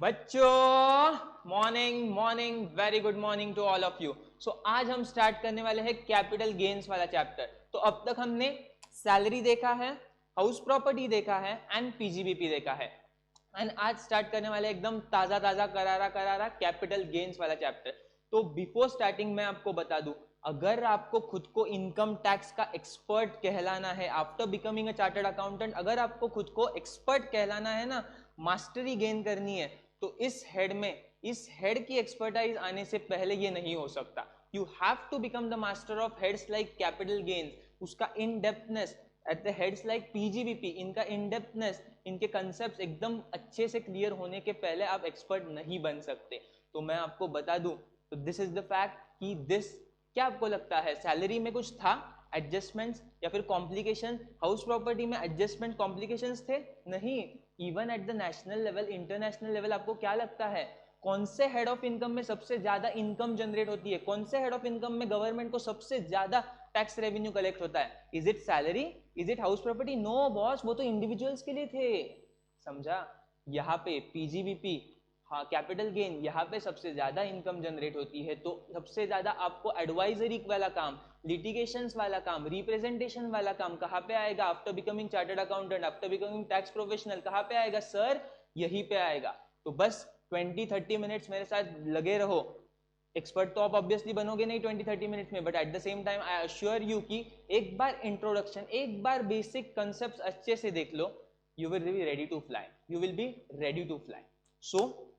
बच्चों morning morning, very good morning to all of you. So आज हम start करने वाले हैं कैपिटल गेन्स वाला चैप्टर। तो अब तक हमने सैलरी देखा है, हाउस प्रॉपर्टी देखा है एंड पीजीबीपी देखा है। एंड आज स्टार्ट करने वाले एकदम ताजा ताजा करारा करारा कैपिटल गेन्स वाला चैप्टर। तो बिफोर स्टार्टिंग मैं आपको बता दूं, अगर आपको खुद को इनकम टैक्स का एक्सपर्ट कहलाना है after becoming a chartered accountant, अगर आपको खुद को एक्सपर्ट कहलाना है ना, मास्टरी गेन करनी है, तो इस हेड की एक्सपर्टाइज आने से पहले ये नहीं हो सकता। You have to become the master of heads like capital gains, उसका in depthness at the heads like PGBP, इनका इन डेप्थनेस, इनके कंसेप्ट एकदम अच्छे से क्लियर होने के पहले आप एक्सपर्ट नहीं बन सकते। तो मैं आपको बता दूं, तो दिस इज द फैक्ट कि दिस, क्या आपको लगता है सैलरी में कुछ था एडजस्टमेंट्स या फिर कॉम्प्लिकेशन? हाउस प्रॉपर्टी में एडजस्टमेंट कॉम्प्लिकेशंस थे? नहीं। Even at the national level, international level, आपको क्या लगता है कौन से हेड ऑफ इनकम में सबसे ज्यादा इनकम जनरेट होती है? कौन से हेड ऑफ इनकम में गवर्नमेंट को सबसे ज्यादा टैक्स रेवेन्यू कलेक्ट होता है? Is it salary? Is it house property? No boss, वो तो इंडिविजुअल्स के लिए थे। समझा? यहाँ पे पीजीबीपी, हाँ कैपिटल गेन, यहाँ पे सबसे ज्यादा इनकम जनरेट होती है। तो सबसे ज्यादा आपको एडवाइजरी वाला काम, लिटिगेशंस वाला काम, रिप्रेजेंटेशन वाला काम कहाँ पे आएगा? After becoming chartered accountant, after becoming tax professional, कहाँ पे आएगा सर? यहीं पे आएगा। तो बस 20-30 मिनट्स मेरे साथ लगे रहो। एक्सपर्ट तो आप ऑब्वियसली बनोगे नहीं 20-30 मिनट्स में, but at the same time I assure you कि एक बार इंट्रोडक्शन, एक बार बेसिक कंसेप्ट अच्छे से देख लो, you will be ready to fly, you will be ready to fly. So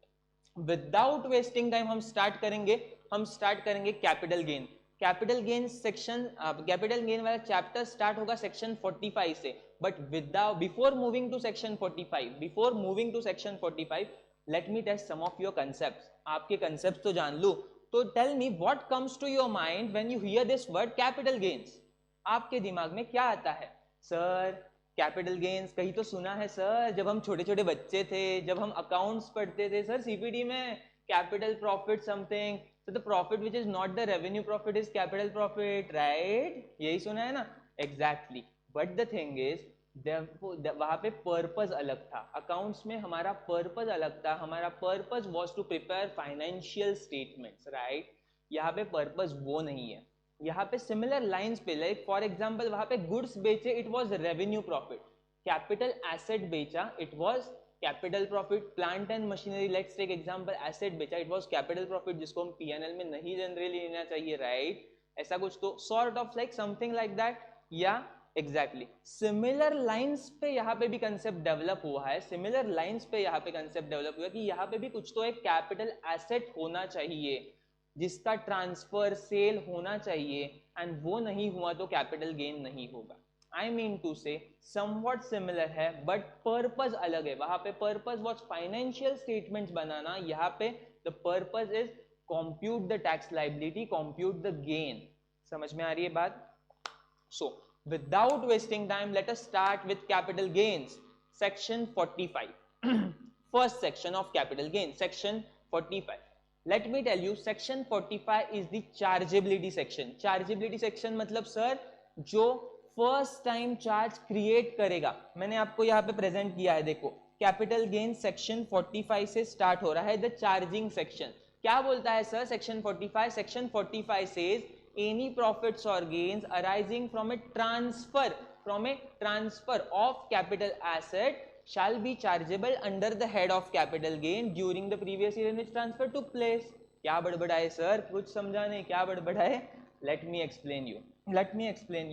without wasting time हम स्टार्ट करेंगे capital gain. Capital gain section, capital gain वाला चैप्टर स्टार्ट होगा सेक्शन 45 से। But without, before moving to section 45, let me test some of your concept. आपके concept तो जान लू। तो tell me what comes to your mind when you hear this word capital gains? आपके दिमाग में क्या आता है? सर कैपिटल गेन्स कहीं तो सुना है सर, जब हम छोटे छोटे बच्चे थे, जब हम अकाउंट्स पढ़ते थे सर सीपीडी में, capital profit something, so the profit which is not the revenue profit is capital profit, right? यही सुना है ना? Exactly. But the thing is, वहां पे पर्पस अलग था। अकाउंट्स में हमारा पर्पस अलग था। हमारा purpose was to prepare financial statements, right? यहाँ पे पर्पस वो नहीं है। यहाँ पे सिमिलर लाइंस पे, लाइक फॉर एग्जांपल वहां पे गुड्स बेचे, it was revenue profit. Capital asset बेचा, it was capital profit. Plant and machinery, let's take example, asset बेचा, इट वाज कैपिटल प्रॉफिट, जिसको हम पीएनएल में नहीं जनरली लेना चाहिए, राइट? ऐसा कुछ तो sort of like something like that, या एग्जैक्टली सिमिलर लाइंस पे यहाँ पे भी कंसेप्ट डेवलप हुआ है। सिमिलर लाइंस पे यहाँ पे कंसेप्ट डेवलप हुआ कि यहाँ पे भी कुछ तो एक कैपिटल एसेट होना चाहिए जिसका ट्रांसफर सेल होना चाहिए, एंड वो नहीं हुआ तो कैपिटल गेन नहीं होगा। आई मीन टू से समवॉट सिमिलर है, बट पर्पज अलग है। वहां पे पर्पज वॉज फाइनेंशियल स्टेटमेंट्स बनाना, यहाँ पे the purpose is compute the tax liability, compute the gain. समझ में आ रही है बात? सो without wasting time let us start with capital gains, section 45। First section of capital gain, section 45। Let me tell you, section 45 is the chargeability section. Chargeability section मतलब sir जो first time charge create करेगा। मैंने आपको यहाँ पे present किया है, देखो कैपिटल गेन सेक्शन 45 से स्टार्ट हो रहा है, द चार्जिंग सेक्शन। क्या बोलता है sir section 45? Section 45 says any profits और gains arising from a transfer of capital asset shall be chargeable under the head of capital gain during the previous year in which transfer took place. क्या बड़बड़ाए sir? कुछ समझा नहीं, क्या बड़बड़ाए? Let me explain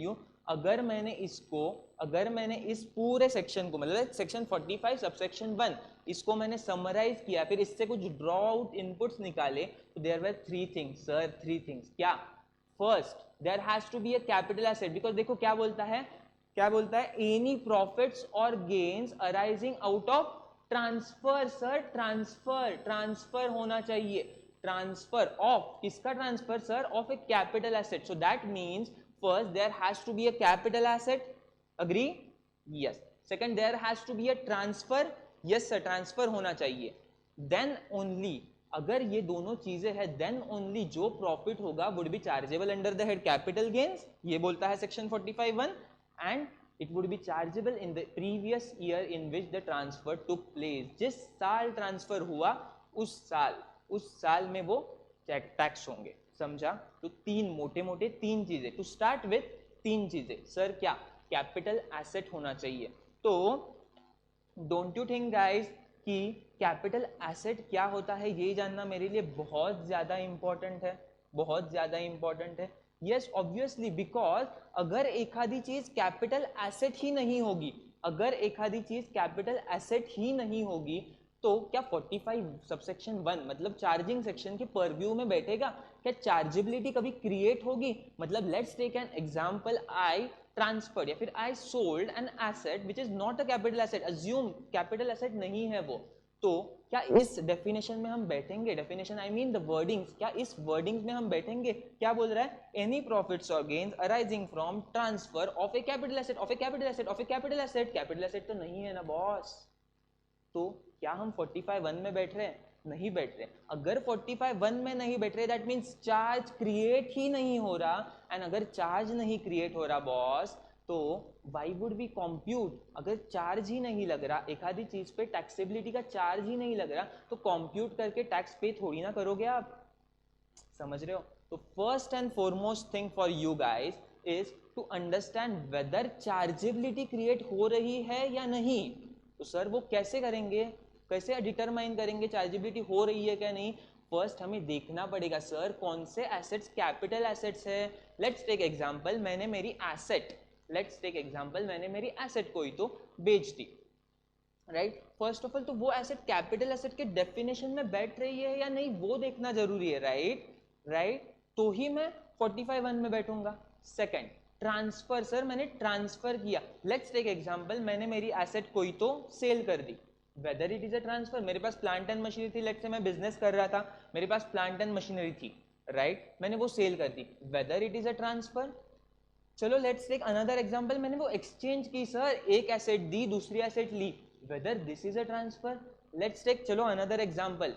you. अगर मैंने इस पूरे section को, मतलब सेक्शन 45 सबसेक्शन 1, इसको मैंने समराइज किया, फिर इससे कुछ ड्रॉ आउट इनपुट्स निकाले, तो there were 3 things sir, 3 things. क्या? First, there has to be a capital asset, because देखो क्या बोलता है, एनी प्रॉफिट्स और gains arising out of transfer. Sir transfer होना चाहिए। ट्रांसफर ऑफ किसका? Transfer sir of a capital asset. So that means first there has to be a capital asset, agree? Yes. Second, there has to be a transfer, yes sir transfer होना चाहिए। Then only, अगर ये दोनों चीजें हैं, then only जो profit होगा would be chargeable under the head capital gains, ये बोलता है section 45(1). And it would be chargeable in the previous year in which the transfer took place, जिस साल ट्रांसफर हुआ उस साल में वो टैक्स होंगे, समझा? तो मोटे मोटे तीन चीजें टू स्टार्ट विथ, तीन चीजें सर क्या, कैपिटल एसेट होना चाहिए। तो डोंट यू थिंक गाइस कि कैपिटल एसेट क्या होता है ये जानना मेरे लिए बहुत ज्यादा इंपॉर्टेंट है, बहुत ज्यादा इंपॉर्टेंट है। यस ऑब्वियसली, बिकॉज अगर एक आधी चीज कैपिटल एसेट ही नहीं होगी, अगर एक आधी चीज कैपिटल एसेट ही नहीं होगी तो क्या 45 सबसेक्शन 1 मतलब चार्जिंग सेक्शन के परव्यू में बैठेगा? क्या चार्जेबिलिटी कभी क्रिएट होगी? मतलब let's take an example, I transferred या फिर I sold an asset which is not a capital asset, assume capital asset नहीं है वो, तो क्या इस डेफिनेशन में हम बैठेंगे? Definition I mean the wordings, क्या इस वर्डिंग्स में हम बैठेंगे? क्या बोल रहा है? एनी प्रॉफिट्स और gains arising from transfer of a capital asset, of a capital asset, of a capital asset. Capital asset तो नहीं है ना बॉस, तो क्या हम 45(1) में बैठ रहे हैं? नहीं बैठ रहे। अगर 45(1) में नहीं बैठ रहे दैट मीन्स चार्ज क्रिएट ही नहीं हो रहा, एंड अगर चार्ज नहीं क्रिएट हो रहा बॉस तो वाई वुड बी कॉम्प्यूट? अगर चार्ज ही नहीं लग रहा, एक आधी चीज पे टैक्सेबिलिटी का चार्ज ही नहीं लग रहा, तो कॉम्प्यूट करके टैक्स पे थोड़ी ना करोगे आप, समझ रहे हो? तो first and foremost thing for you guys is to understand whether chargeability create हो रही है या नहीं। तो सर वो कैसे करेंगे, कैसे डिटरमाइन करेंगे चार्जेबिलिटी हो रही है क्या नहीं? फर्स्ट हमें देखना पड़ेगा सर कौन से एसेट्स कैपिटल एसेट्स है। लेट्स टेक एग्जांपल, मैंने मेरी एसेट कोई तो बेच दी, राइट? फर्स्ट ऑफ ऑल तो वो एसेट कैपिटल एसेट के डेफिनेशन में बैठ रही है या नहीं वो देखना जरूरी है, राइट? तो ही मैं 45(1) में बैठूंगा। सेकंड, ट्रांसफर, सर मैंने ट्रांसफर किया, लेट्स टेक एग्जांपल, मैंने मेरी एसेट कोई तो सेल कर दी, whether it is a transfer. मेरे पास प्लांट एंड मशीनरी थी, लेट्स से मैं बिजनेस कर रहा था, मेरे पास प्लांट एंड मशीनरी थी, राइट? मैंने वो सेल कर दी, whether it is a transfer. चलो लेट्स टेक अनदर एग्जांपल, मैंने वो एक्सचेंज की सर, एक एसेट दी दूसरी एसेट ली, whether this is a transfer. Let's take चलो अनदर एग्जांपल,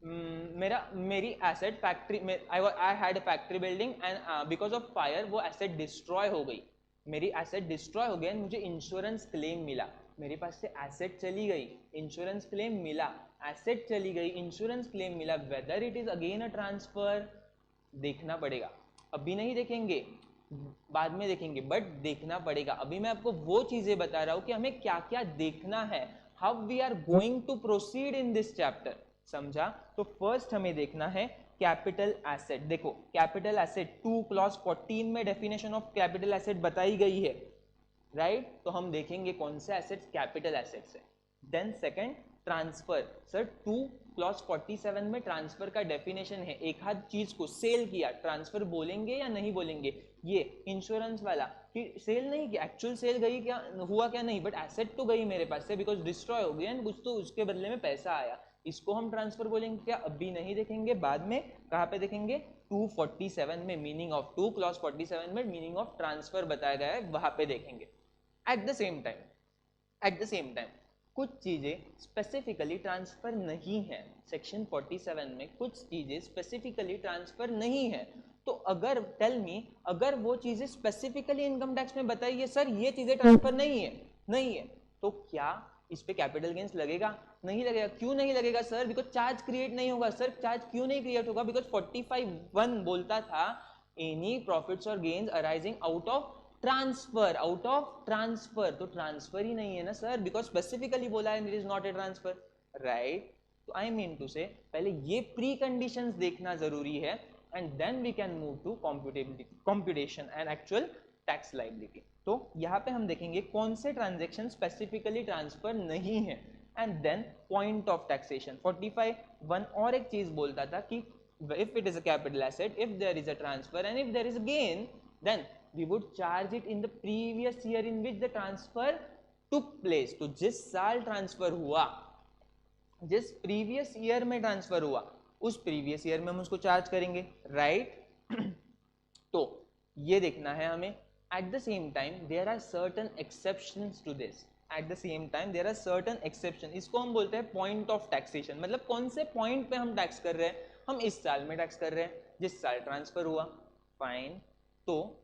मेरी एसेट फैक्ट्री में, I had a factory building and because of fire वो एसेट डिस्ट्रॉय हो गई, मेरी एसेट डिस्ट्रॉय हो गई एंड मुझे इंश्योरेंस क्लेम मिला। मेरे पास से एसेट चली गई, इंश्योरेंस क्लेम मिला, एसेट चली गई, इंश्योरेंस क्लेम मिला, weather it is again a transfer. देखना पड़ेगा, अभी नहीं देखेंगे, बाद में देखेंगे, बट देखना पड़ेगा। अभी मैं आपको वो चीजें बता रहा हूं कि हमें क्या क्या देखना है, how we are going to proceed in this chapter, समझा? तो फर्स्ट हमें देखना है कैपिटल एसेट। देखो कैपिटल एसेट 2 क्लॉज 14 में डेफिनेशन ऑफ कैपिटल एसेट बताई गई है, राइट? तो हम देखेंगे कौन से एसेट्स कैपिटल एसेट्स है। Then second, transfer, sir 2 clause 47 में ट्रांसफर का डेफिनेशन है, एक हाथ चीज को सेल किया, ट्रांसफर बोलेंगे या नहीं बोलेंगे? ये इंश्योरेंस वाला कि सेल नहीं किया, एक्चुअल सेल गई क्या, हुआ क्या नहीं, बट एसेट तो गई मेरे पास से बिकॉज डिस्ट्रॉय हो गई एंड कुछ तो उसके बदले में पैसा आया, इसको हम ट्रांसफर बोलेंगे क्या? अभी नहीं देखेंगे, बाद में। कहाँ पे देखेंगे? 247 में, मीनिंग ऑफ 2 क्लॉज 47 में मीनिंग ऑफ ट्रांसफर बताया गया है, वहां पे देखेंगे। एट द सेम टाइम कुछ चीजें स्पेसिफिकली ट्रांसफर नहीं है, सेक्शन 47 में कुछ चीजें स्पेसिफिकली ट्रांसफर नहीं है। तो अगर टेल मी, अगर वो चीजें स्पेसिफिकली इनकम टैक्स में बताई है सर ये चीजें ट्रांसफर नहीं है, तो क्या इस पे कैपिटल गेन्स लगेगा? नहीं लगेगा। क्यों नहीं लगेगा सर? बिकॉज चार्ज क्रिएट नहीं होगा। सर चार्ज क्यों नहीं क्रिएट होगा? बिकॉज 45(1) बोलता था एनी प्रॉफिट्स और gains arising out of transfer, तो ट्रांसफर ही नहीं है ना सर, बिकॉज स्पेसिफिकली बोला है it is not a transfer, right? तो आई मीन टू से पहले ये प्री कंडीशंस देखना जरूरी है and then we can move to computation and actual tax liability. तो यहाँ पे हम देखेंगे कौन से ट्रांजेक्शन स्पेसिफिकली ट्रांसफर नहीं है and then point of taxation. 45(1) और एक चीज बोलता था कि if it is a capital asset, if there is a transfer and if there is a gain, then we would charge it in the previous year in which the transfer took place। तो जिस साल transfer हुआ, जिस previous year में transfer हुआ, उस previous year में हम उसको चार्ज करेंगे, राइट? तो ये देखना है हमें। At the same time there are certain exceptions to this, at the same time there are certain exception. इसको हम बोलते हैं पॉइंट ऑफ टैक्सेशन, मतलब कौन से पॉइंट पे हम टैक्स कर रहे हैं? हम इस साल में टैक्स कर रहे हैं जिस साल ट्रांसफर हुआ, फाइन। तो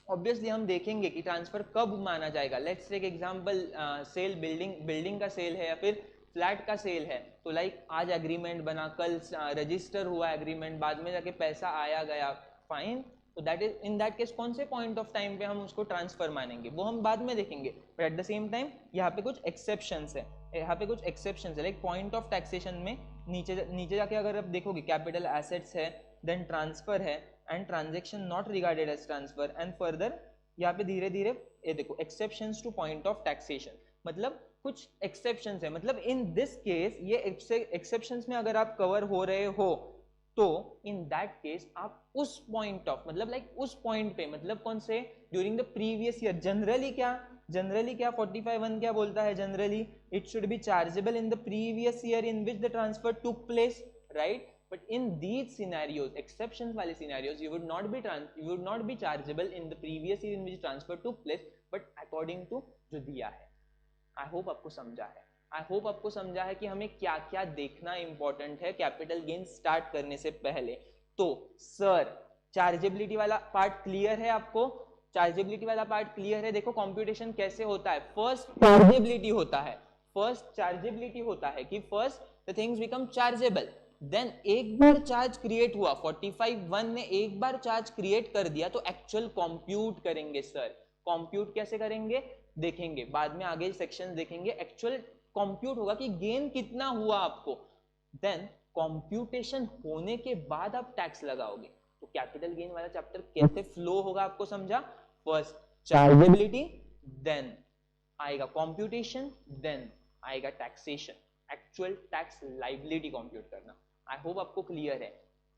ऑब्वियसली हम देखेंगे कि ट्रांसफर कब माना जाएगा. Let's take example, sale building का सेल है या फिर फ्लैट का सेल है, तो लाइक आज एग्रीमेंट बना, कल रजिस्टर हुआ एग्रीमेंट, बाद में जाके पैसा आया गया, फाइन. तो that is in that case कौन से पॉइंट ऑफ टाइम पे हम उसको ट्रांसफर मानेंगे वो हम बाद में देखेंगे. But at the same time यहाँ पे कुछ एक्सेप्शंस है, लाइक पॉइंट ऑफ टैक्सेशन में नीचे जाके अगर आप देखोगे कैपिटल एसेट्स है, देन ट्रांसफर है and transaction not regarded as transfer, and further यहाँ पे धीरे धीरे ये देखो exceptions to point of taxation, मतलब कुछ एक्सेप्शंस है. मतलब इन दिस केस ये एक्सेप्शंस में अगर आप कवर हो रहे हो तो इन दैट केस आप उस पॉइंट ऑफ मतलब लाइक उस पॉइंट पे, मतलब कौन से, during the previous year. Generally क्या 45(1) क्या बोलता है, generally it should be chargeable in the previous year in which the transfer took place, right. But in these scenarios, exceptions वाले scenarios, you would not be chargeable in the previous year in which transfer took place, but according to जो दिया है. I hope आपको समझा है कि हमें क्या क्या देखना इंपॉर्टेंट है कैपिटल गेन स्टार्ट करने से पहले. तो सर चार्जेबिलिटी वाला पार्ट क्लियर है आपको? चार्जेबिलिटी वाला पार्ट क्लियर है? देखो कंप्यूटेशन कैसे होता है. फर्स्ट चार्जेबिलिटी होता है कि first the things become chargeable, then एक बार चार्ज क्रिएट हुआ, 45(1) ने एक बार चार्ज क्रिएट कर दिया तो एक्चुअल कंप्यूट करेंगे. सर कंप्यूट कैसे करेंगे देखेंगे बाद में, आगे सेक्शन देखेंगे. एक्चुअल कंप्यूट होगा कि गेन कितना हुआ आपको, देन कंप्यूटेशन होने के बाद आप टैक्स लगाओगे. तो कैपिटल गेन वाला चैप्टर कैसे फ्लो होगा आपको समझा. फर्स्ट चार्जेबिलिटी, देन आएगा कंप्यूटेशन, देन आएगा taxation, actual tax liability compute करना. आई होप आपको क्लियर है.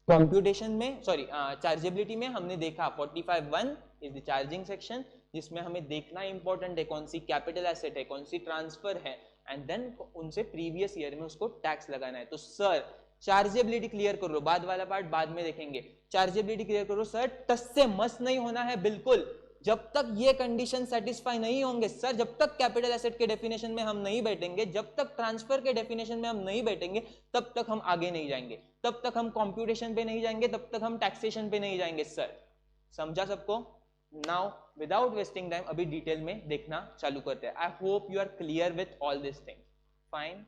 कंप्यूटेशन में चार्जेबिलिटी में हमने देखा 45(1) इज द चार्जिंग सेक्शन, जिसमें हमें देखना इंपॉर्टेंट है कौन सी कैपिटल एसेट है, कौन सी ट्रांसफर है, एंड देन उनसे प्रीवियस ईयर में उसको टैक्स लगाना है. तो सर चार्जेबिलिटी क्लियर करो, बाद वाला पार्ट बाद में देखेंगे. चार्जेबिलिटी क्लियर करो सर, टस से मस नहीं होना है बिल्कुल. जब तक ये कंडीशन सेटिस्फाई नहीं होंगे सर, जब तक कैपिटल एसेट के डेफिनेशन में हम नहीं बैठेंगे, जब तक ट्रांसफर के डेफिनेशन में हम नहीं बैठेंगे, तब तक हम आगे नहीं जाएंगे, तब तक हम कंप्यूटेशन पे नहीं जाएंगे, तब तक हम टैक्सेशन पे नहीं जाएंगे. सर समझा सबको? नाउ विदाउट वेस्टिंग टाइम अभी डिटेल में देखना चालू करते हैं. I hope you are clear with all this thing. Fine.